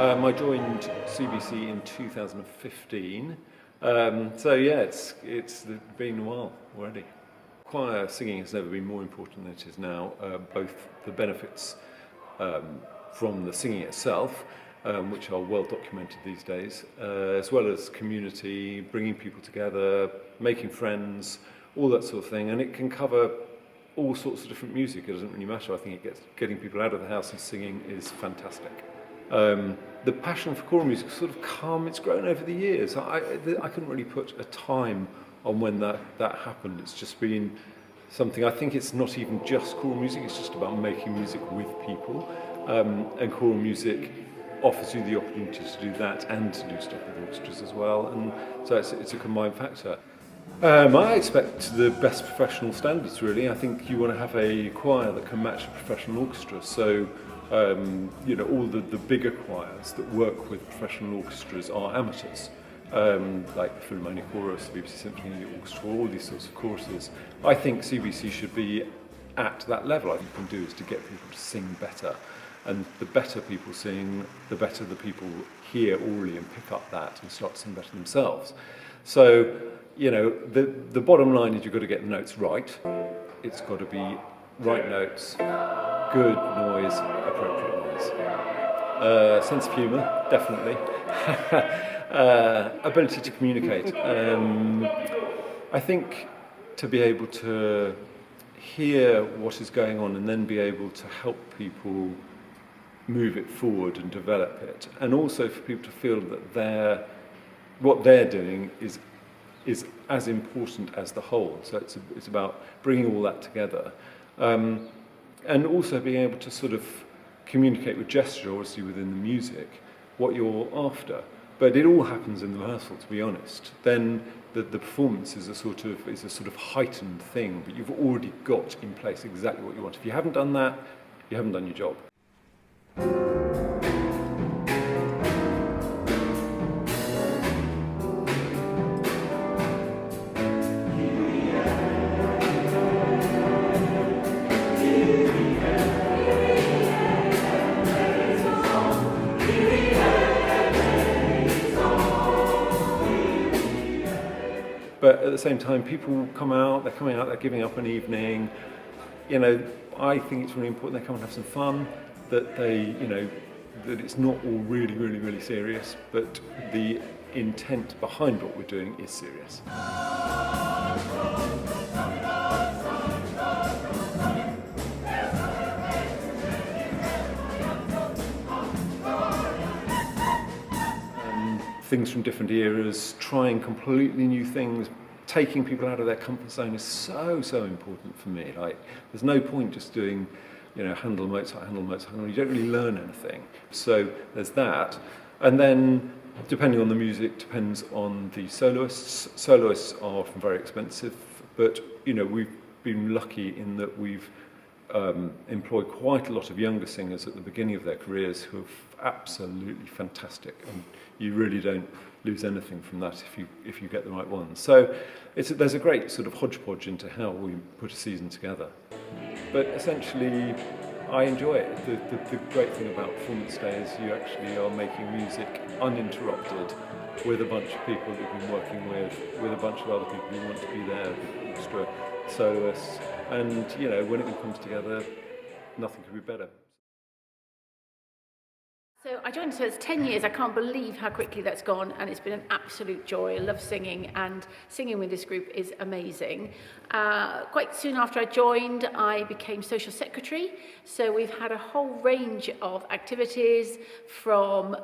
I joined CBC in 2015. So yeah, it's been a while already. Choir singing has never been more important than it is now. Both the benefits from the singing itself, which are well documented these days, as well as community, bringing people together, making friends, all that sort of thing. And it can cover all sorts of different music. It doesn't really matter. I think getting people out of the house and singing is fantastic. The passion for choral music sort of it's grown over the years. I couldn't really put a time on when that happened. It's just been something. I think it's not even just choral music, it's just about making music with people. And choral music offers you the opportunity to do that and to do stuff with orchestras as well. And so it's a combined factor. I expect the best professional standards, really. I think you want to have a choir that can match a professional orchestra. So, all the bigger choirs that work with professional orchestras are amateurs, like the Philharmonic Chorus, the BBC Symphony Orchestra, all these sorts of choruses. I think CBC should be at that level. What you can do is to get people to sing better. And the better people sing, the better the people hear orally and pick up that and start to sing better themselves. So, the bottom line is you've got to get the notes right. It's got to be right notes, good noise, appropriate noise. Sense of humour, definitely. Ability to communicate. I think to be able to hear what is going on and then be able to help people move it forward and develop it, and also for people to feel that what they're doing is as important as the whole. So it's about bringing all that together, and also being able to sort of communicate with gesture, obviously within the music, what you're after. But it all happens in the rehearsal, to be honest. Then the performance is a sort of heightened thing, but you've already got in place exactly what you want. If you haven't done that, you haven't done your job. But at the same time, people come out, they're giving up an evening. I think it's really important they come and have some fun, that that it's not all really, really, really serious, but the intent behind what we're doing is serious. Things from different eras, trying completely new things, taking people out of their comfort zone is so important for me. Like, there's no point just doing, Handel, Mozart, you don't really learn anything. So there's that. And then, depending on the music, depends on the soloists. Soloists are often very expensive, but, we've been lucky in that we've employed quite a lot of younger singers at the beginning of their careers who are absolutely fantastic, and you really don't lose anything from that if you get the right ones. So there's a great sort of hodgepodge into how we put a season together. But essentially, I enjoy it. The great thing about performance day is you actually are making music uninterrupted with a bunch of people that you've been working with a bunch of other people who want to be there, the orchestra, soloists, and when it all comes together, nothing could be better. So I joined, so it's 10 years. I can't believe how quickly that's gone, and it's been an absolute joy. I love singing, and singing with this group is amazing. Quite soon after I joined, I became social secretary. So we've had a whole range of activities, from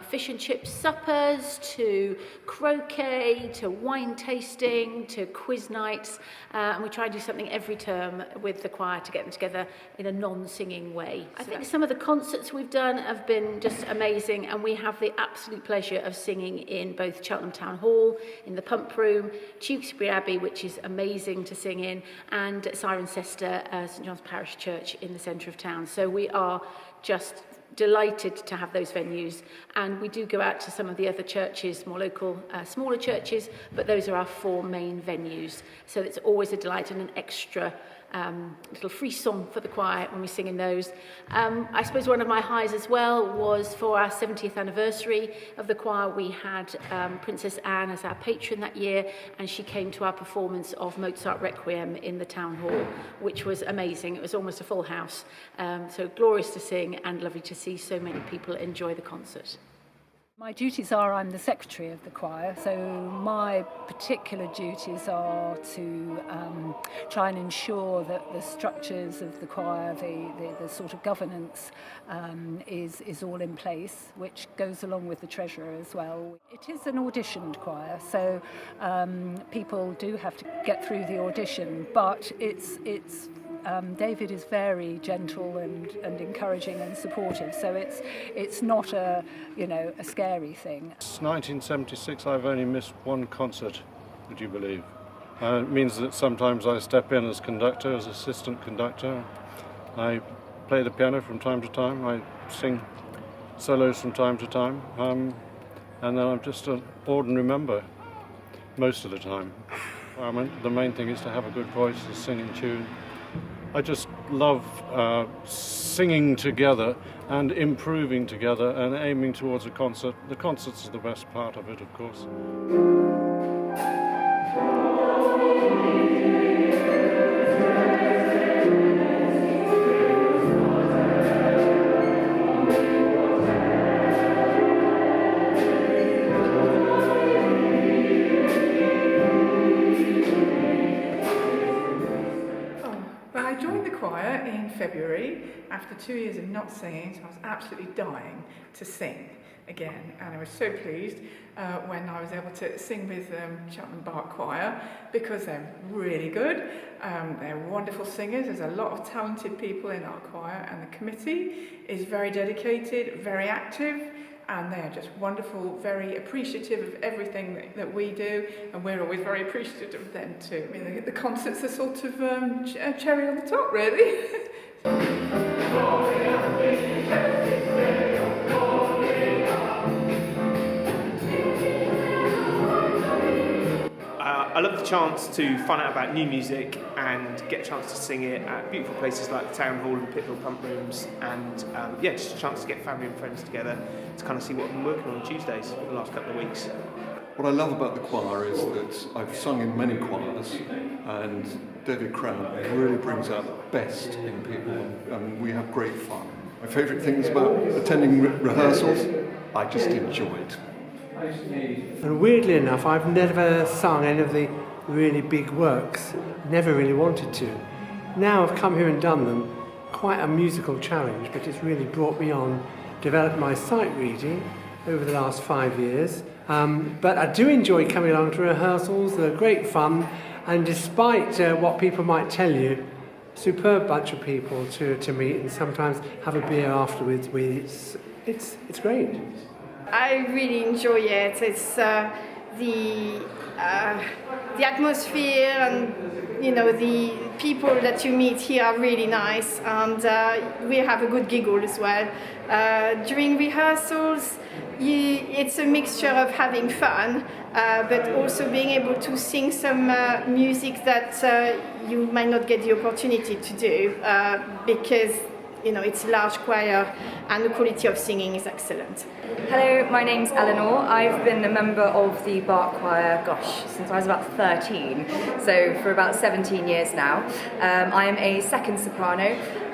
fish and chip suppers to croquet to wine tasting to quiz nights, and we try and do something every term with the choir to get them together in a non-singing way. I think some of the concerts we've done have been just amazing, and we have the absolute pleasure of singing in both Cheltenham Town Hall, in the Pump Room, Tewkesbury Abbey, which is amazing to sing in, and Cirencester, St John's Parish Church in the centre of town. So we are just delighted to have those venues, and we do go out to some of the other churches, more local, smaller churches, but those are our four main venues. So it's always a delight and an extra little frisson for the choir when we sing in those. I suppose one of my highs as well was for our 70th anniversary of the choir. We had Princess Anne as our patron that year, and she came to our performance of Mozart Requiem in the town hall, which was amazing. It was almost a full house. So glorious to sing and lovely to see so many people enjoy the concert. My duties are I'm the secretary of the choir, so my particular duties are to try and ensure that the structures of the choir, the sort of governance is all in place, which goes along with the treasurer as well. It is an auditioned choir, so people do have to get through the audition, but David is very gentle and encouraging and supportive, so it's not a scary thing. Since 1976, I've only missed one concert, would you believe? It means that sometimes I step in as conductor, as assistant conductor. I play the piano from time to time. I sing solos from time to time, and then I'm just an ordinary member most of the time. The main thing is to have a good voice and sing in tune. I just love singing together and improving together and aiming towards a concert. The concerts are the best part of it, of course. February, after 2 years of not singing, so I was absolutely dying to sing again, and I was so pleased when I was able to sing with Cheltenham Bach Choir, because they're really good, they're wonderful singers, there's a lot of talented people in our choir, and the committee is very dedicated, very active, and they're just wonderful, very appreciative of everything that we do, and we're always very appreciative of them too. I mean, the concerts are sort of a cherry on the top, really. I love the chance to find out about new music and get a chance to sing it at beautiful places like the Town Hall and Pithill Pump Rooms, and just a chance to get family and friends together to kind of see what I've been working on Tuesdays for the last couple of weeks. What I love about the choir is that I've sung in many choirs, and David Crown really brings out the best in people, and we have great fun. My favourite things about attending rehearsals, I just enjoy it. And weirdly enough, I've never sung any of the really big works, never really wanted to. Now I've come here and done them, quite a musical challenge, but it's really brought me on, developed my sight reading over the last 5 years. But I do enjoy coming along to rehearsals, they're great fun, and despite what people might tell you, superb bunch of people to meet and sometimes have a beer afterwards with. It's great. I really enjoy it. It's the atmosphere, and the people that you meet here are really nice, and we have a good giggle as well. During rehearsals, it's a mixture of having fun, but also being able to sing some music that you might not get the opportunity to do because it's a large choir and the quality of singing is excellent. Hello, my name's Eleanor. I've been a member of the Bach Choir, since I was about 13, so for about 17 years now. I am a second soprano,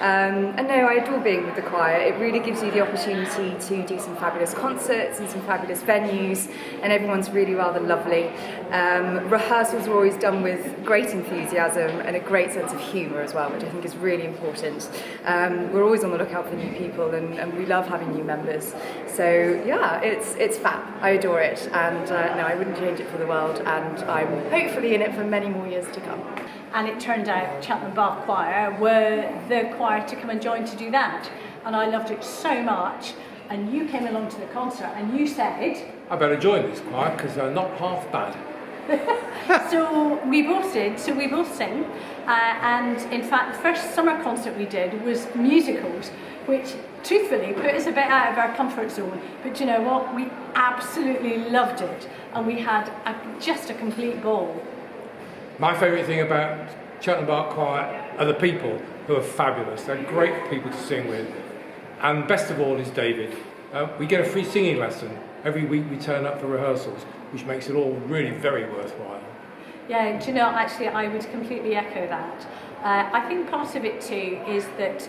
and no, I adore being with the choir. It really gives you the opportunity to do some fabulous concerts and some fabulous venues, and everyone's really rather lovely. Rehearsals are always done with great enthusiasm and a great sense of humour as well, which I think is really important. We're always on the lookout for new people, and we love having new members. So yeah, it's fab. I adore it, and no, I wouldn't change it for the world, and I'm hopefully in it for many more years to come. And it turned out Cheltenham Bach Choir were the choir to come and join to do that, and I loved it so much. And you came along to the concert and you said, I better join this choir because they're not half bad. So we both did, so we both sing, and in fact the first summer concert we did was musicals, which truthfully put us a bit out of our comfort zone, but you know what, we absolutely loved it, and we had just a complete ball. My favourite thing about Cheltenham Bach Choir are the people who are fabulous. They're great people to sing with. And best of all is David. We get a free singing lesson. Every week we turn up for rehearsals, which makes it all really very worthwhile. Yeah, do you know, actually I would completely echo that. I think part of it too is that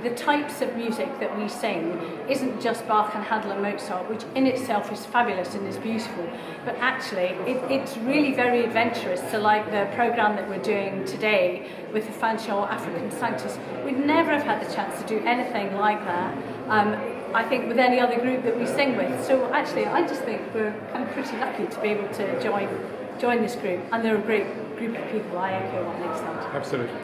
the types of music that we sing isn't just Bach and Handel and Mozart, which in itself is fabulous and is beautiful, but actually it's really very adventurous. So like the programme that we're doing today with the Fanchal African Sanctus, we'd never have had the chance to do anything like that. I think with any other group that we sing with. So actually I just think we're kind of pretty lucky to be able to join this group, and they're a great group of people. I echo what Nick said. Absolutely.